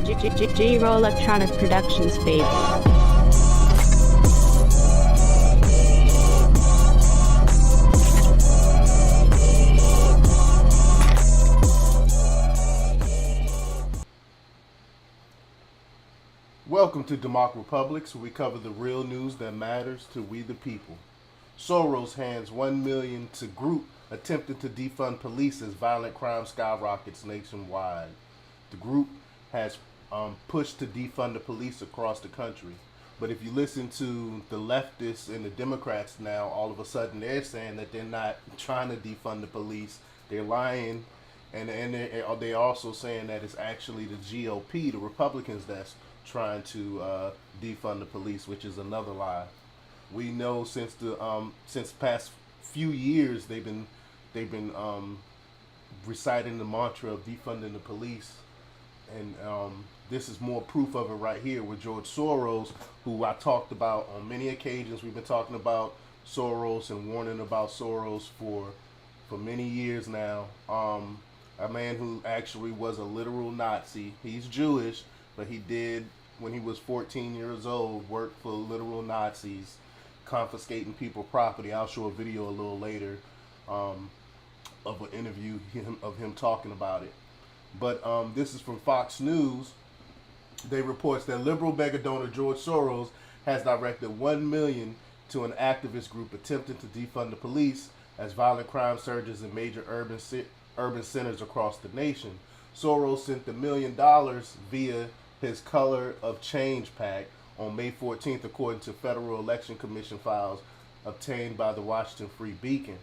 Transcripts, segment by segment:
G-Roll Electronic Productions, baby. Welcome to Democratic Republics, where we cover the real news that matters to we the people. Soros hands $1 million to group attempting to defund police as violent crime skyrockets nationwide. The group has pushed to defund the police across the country. But if you listen to the leftists and the Democrats now, all of a sudden they're saying that they're not trying to defund the police. They're lying, and they're also saying that it's actually the GOP, the Republicans, that's trying to defund the police, which is another lie. We know since the past few years they've been reciting the mantra of defunding the police, and this is more proof of it right here with George Soros, who I talked about on many occasions. We've been talking about Soros and warning about Soros for many years now. A man who actually was a literal Nazi. He's Jewish, but he did, when he was 14 years old, work for literal Nazis, confiscating people's property. I'll show a video a little later of an interview of him talking about it. But this is from Fox News. They reports that liberal mega donor George Soros has directed $1 million to an activist group attempting to defund the police as violent crime surges in major urban centers across the nation. Soros sent the $1 million via his Color of Change PAC on May 14th, according to Federal Election Commission files obtained by the Washington Free Beacon.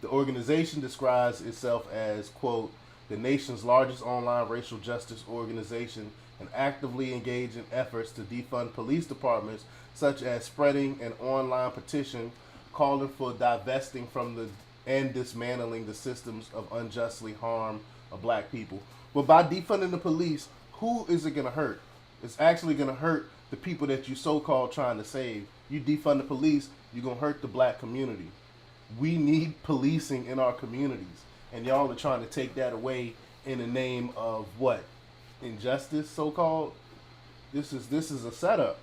The organization describes itself as, quote, the nation's largest online racial justice organization and actively engaged in efforts to defund police departments, such as spreading an online petition calling for divesting from and dismantling the systems of unjustly harm of black people. But by defunding the police, who is it going to hurt? It's actually going to hurt the people that you so-called trying to save. You defund the police, you're going to hurt the black community. We need policing in our communities, and y'all are trying to take that away in the name of what? Injustice, so-called? This is a setup.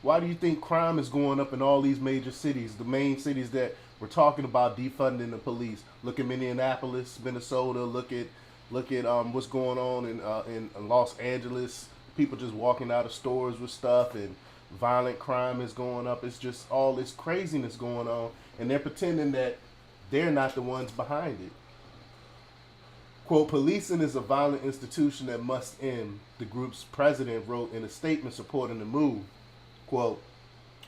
Why do you think crime is going up in all these major cities, the main cities that we're talking about defunding the police? Look at Minneapolis, Minnesota. Look at what's going on in Los Angeles. People just walking out of stores with stuff, and violent crime is going up. It's just all this craziness going on, and they're pretending that they're not the ones behind it. Quote, policing is a violent institution that must end, the group's president wrote in a statement supporting the move. Quote,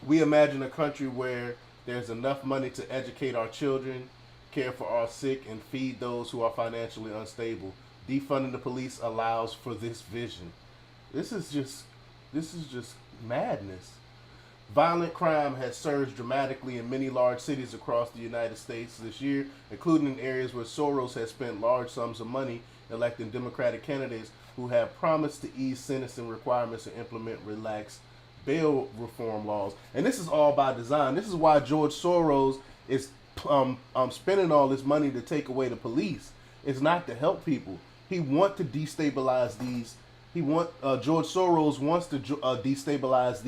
we imagine a country where there's enough money to educate our children, care for our sick, and feed those who are financially unstable. Defunding the police allows for this vision. This is just madness. Violent crime has surged dramatically in many large cities across the United States this year, including in areas where Soros has spent large sums of money electing Democratic candidates who have promised to ease sentencing requirements and implement relaxed bail reform laws. And this is all by design. This is why George Soros is spending all this money to take away the police. It's not to help people. He wants to destabilize these. George Soros wants to destabilize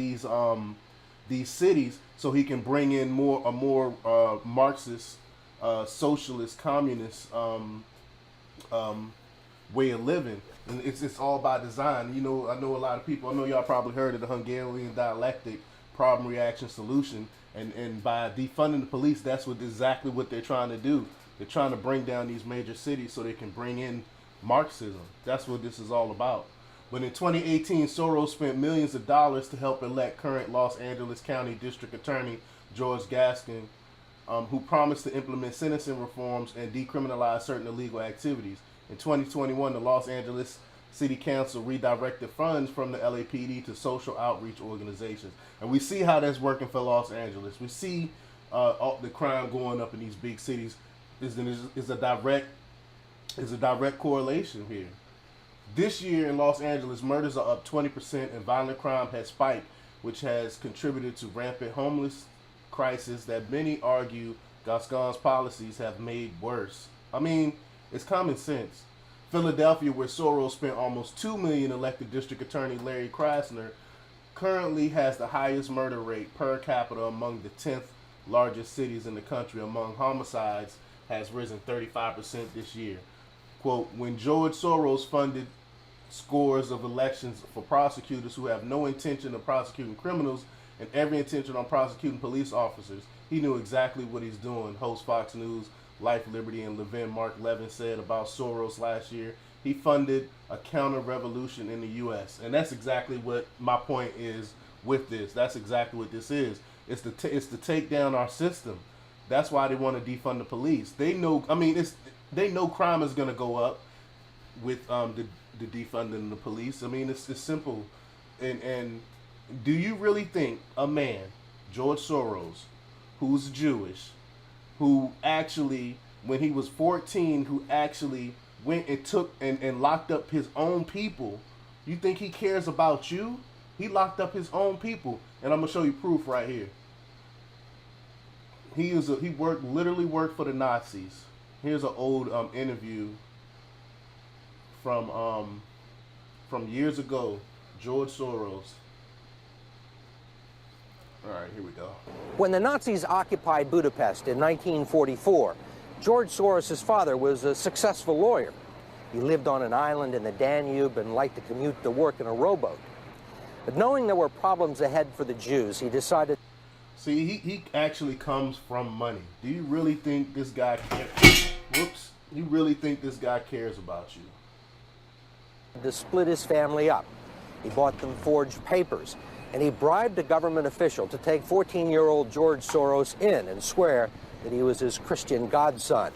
these cities so he can bring in a more Marxist, socialist, communist way of living. And it's all by design. You know, I know a lot of people. I know y'all probably heard of the Hungarian dialectic, problem, reaction, solution. And by defunding the police, that's exactly what they're trying to do. They're trying to bring down these major cities so they can bring in Marxism. That's what this is all about. But in 2018, Soros spent millions of dollars to help elect current Los Angeles County District Attorney George Gaskin, who promised to implement sentencing reforms and decriminalize certain illegal activities. In 2021, the Los Angeles City Council redirected funds from the LAPD to social outreach organizations. And we see how that's working for Los Angeles. We see all the crime going up in these big cities is a direct correlation here. This year in Los Angeles, murders are up 20% and violent crime has spiked, which has contributed to rampant homeless crisis that many argue Gascon's policies have made worse. I mean, it's common sense. Philadelphia, where Soros spent almost $2 million, elected District Attorney Larry Krasner currently has the highest murder rate per capita among the 10th largest cities in the country. Among homicides, has risen 35% this year. Quote, when George Soros funded scores of elections for prosecutors who have no intention of prosecuting criminals and every intention on prosecuting police officers, he knew exactly what he's doing, host Fox News, Life, Liberty, and Levin Mark Levin said about Soros last year. He funded a counter-revolution in the U.S. And that's exactly what my point is with this. That's exactly what this is. It's to take down our system. That's why they want to defund the police. They know, they know crime is going to go up with the defunding the police. I mean, it's simple. And do you really think a man, George Soros, who's Jewish, who actually, when he was 14, who actually went and took and locked up his own people, you think he cares about you? He locked up his own people. And I'm going to show you proof right here. He literally worked for the Nazis. Here's an old interview from years ago, George Soros. All right, here we go. When the Nazis occupied Budapest in 1944, George Soros' father was a successful lawyer. He lived on an island in the Danube and liked to commute to work in a rowboat. But knowing there were problems ahead for the Jews, he decided... See, he actually comes from money. Do you really think this guy cares? Whoops. You really think this guy cares about you? ...to split his family up. He bought them forged papers, and he bribed a government official to take 14-year-old George Soros in and swear that he was his Christian godson.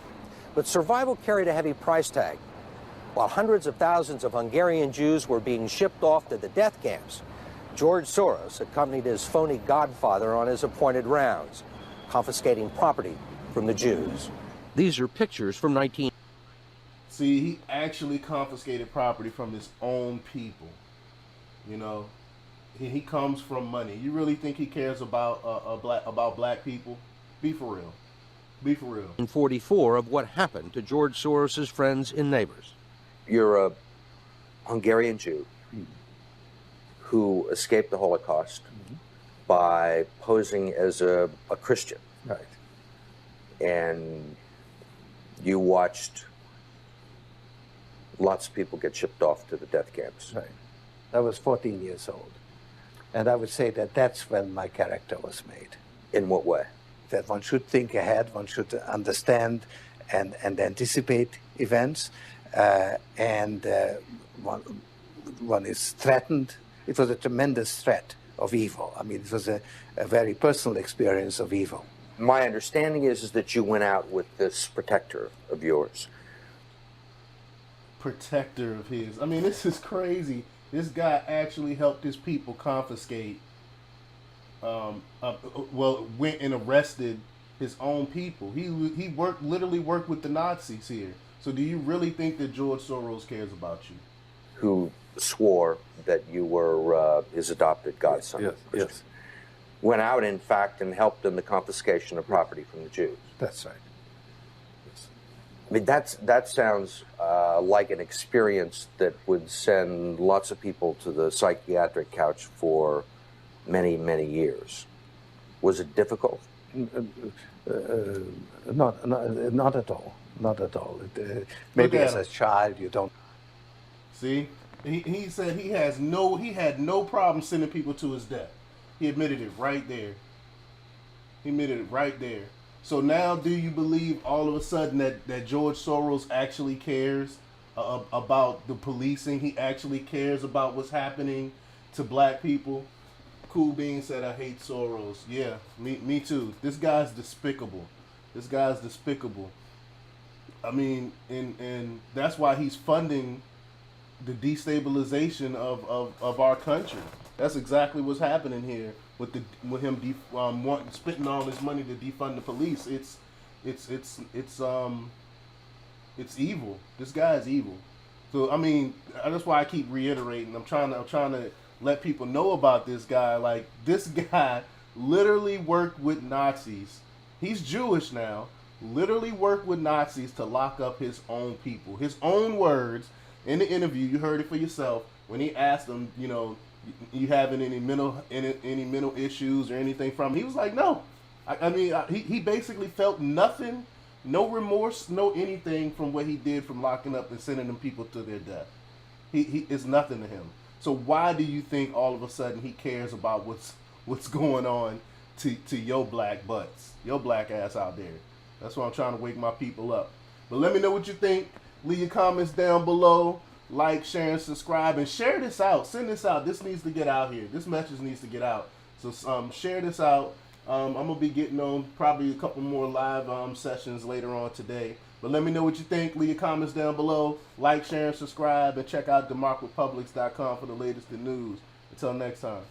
But survival carried a heavy price tag. While hundreds of thousands of Hungarian Jews were being shipped off to the death camps, George Soros accompanied his phony godfather on his appointed rounds, confiscating property from the Jews. These are pictures from 19... See, he actually confiscated property from his own people. You know, he comes from money. You really think he cares about black people? Be for real. Be for real. In 44 of what happened to George Soros' friends and neighbors. You're a Hungarian Jew who escaped the Holocaust by posing as a Christian. Right. And you watched lots of people get shipped off to the death camps. Right. I was 14 years old. And I would say that that's when my character was made. In what way? That one should think ahead, one should understand and anticipate events, and one is threatened. It was a tremendous threat of evil. I mean, it was a very personal experience of evil. My understanding is that you went out with this protector of yours. Protector of his. I mean, this is crazy. This guy actually helped his people confiscate, went and arrested his own people. He literally worked with the Nazis here. So do you really think that George Soros cares about you? Who swore that you were his adopted godson. Yes. Went out, in fact, and helped in the confiscation of property from the Jews. That's right. Yes. I mean, that sounds like an experience that would send lots of people to the psychiatric couch for many, many years. Was it difficult? Not at all. Not at all. Maybe as a child you don't. See, he said he had no problem sending people to his death. He admitted it right there. He admitted it right there. So now, do you believe all of a sudden that George Soros actually cares about the policing? He actually cares about what's happening to black people? Cool Bean said, I hate Soros. Yeah, me too. This guy's despicable. This guy's despicable. I mean, and that's why he's funding the destabilization of our country. That's exactly what's happening here with him spending all this money to defund the police. It's evil. This guy is evil. So I mean, that's why I keep reiterating. I'm trying to let people know about this guy. Like, this guy literally worked with Nazis. He's Jewish now, literally worked with Nazis to lock up his own people. His own words in the interview, you heard it for yourself, when he asked them, you know, you having any mental issues or anything from him? He was like, no. He basically felt nothing, no remorse, no anything from what he did from locking up and sending them people to their death. He it's nothing to him. So why do you think all of a sudden he cares about what's going on to your black butts, your black ass out there? That's why I'm trying to wake my people up. But let me know what you think. Leave your comments down below. Like, share, and subscribe, and share this out. Send this out. This needs to get out here. This message needs to get out. So share this out. I'm gonna be getting on probably a couple more live sessions later on today. But let me know what you think. Leave your comments down below. Like, share, and subscribe, and check out demarcrepublics.com for the latest in news. Until next time.